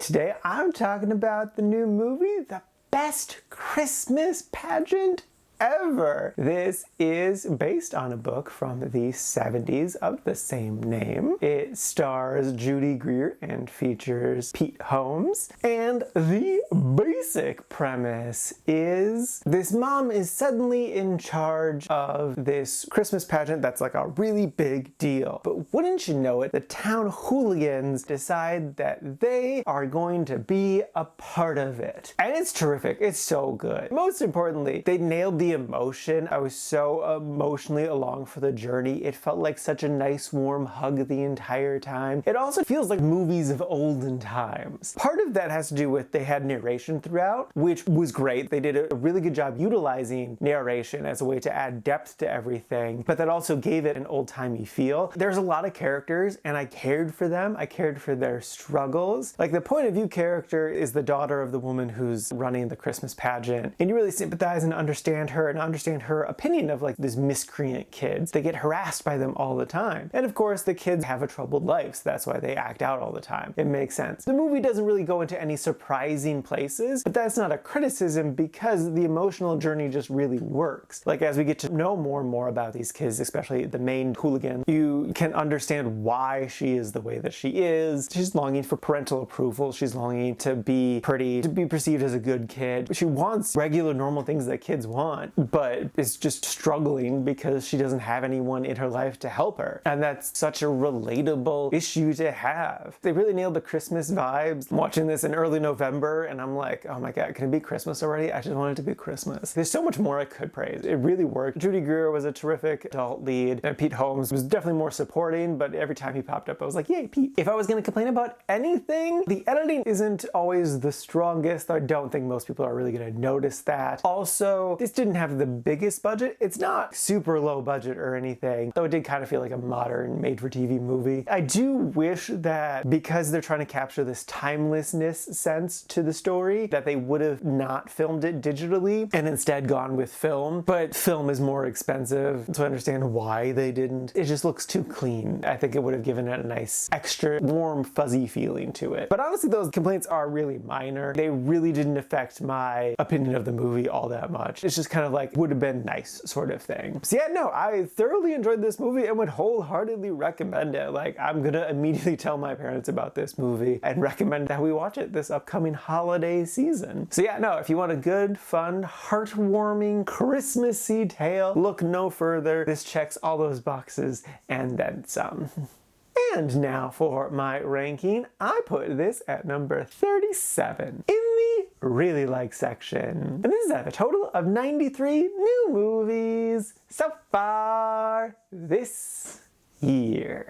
Today I'm talking about the new movie, The Best Christmas Pageant Ever. This is based on a book from the 70s of the same name. It stars Judy Greer and features Pete Holmes. And the basic premise is this mom is suddenly in charge of this Christmas pageant that's like a really big deal. But wouldn't you know it, the town hooligans decide that they are going to be a part of it. And it's terrific. It's so good. Most importantly, they nailed the emotion. I was so emotionally along for the journey. It felt like such a nice warm hug the entire time. It also feels like movies of olden times. Part of that has to do with they had narration throughout, which was great. They did a really good job utilizing narration as a way to add depth to everything, but that also gave it an old-timey feel. There's a lot of characters and I cared for them. I cared for their struggles. Like the point of view character is the daughter of the woman who's running the Christmas pageant, and you really sympathize and understand her and understand her opinion of like these miscreant kids. They get harassed by them all the time. And of course the kids have a troubled life, so that's why they act out all the time. It makes sense. The movie doesn't really go into any surprising places, but that's not a criticism because the emotional journey just really works. Like as we get to know more and more about these kids, especially the main hooligan, you can understand why she is the way that she is. She's longing for parental approval. She's longing to be pretty, to be perceived as a good kid. She wants regular normal things that kids want, but is just struggling because she doesn't have anyone in her life to help her. And that's such a relatable issue to have. They really nailed the Christmas vibes. I'm watching this in early November and I'm like, oh my God, can it be Christmas already? I just want it to be Christmas. There's so much more I could praise. It really worked. Judy Greer was a terrific adult lead and Pete Holmes was definitely more supporting, but every time he popped up I was like, yay, Pete. If I was gonna complain about anything, the editing isn't always the strongest. I don't think most people are really gonna notice that. Also, this didn't have the biggest budget. It's not super low budget or anything, though it did kind of feel like a modern made-for-TV movie. I do wish that because they're trying to capture this timelessness sense to the story, that they would have not filmed it digitally and instead gone with film. But film is more expensive, so I understand why they didn't. It just looks too clean. I think it would have given it a nice, extra warm, fuzzy feeling to it. But honestly, those complaints are really minor. They really didn't affect my opinion of the movie all that much. It's just kind of like, would have been nice sort of thing. So yeah, no, I thoroughly enjoyed this movie and would wholeheartedly recommend it. Like, I'm gonna immediately tell my parents about this movie and recommend that we watch it this upcoming holiday season. So yeah, no, if you want a good, fun, heartwarming, Christmassy tale, look no further. This checks all those boxes and then some. And now for my ranking, I put this at number 37 in the really like section. And this is at a total of 93 new movies so far this year.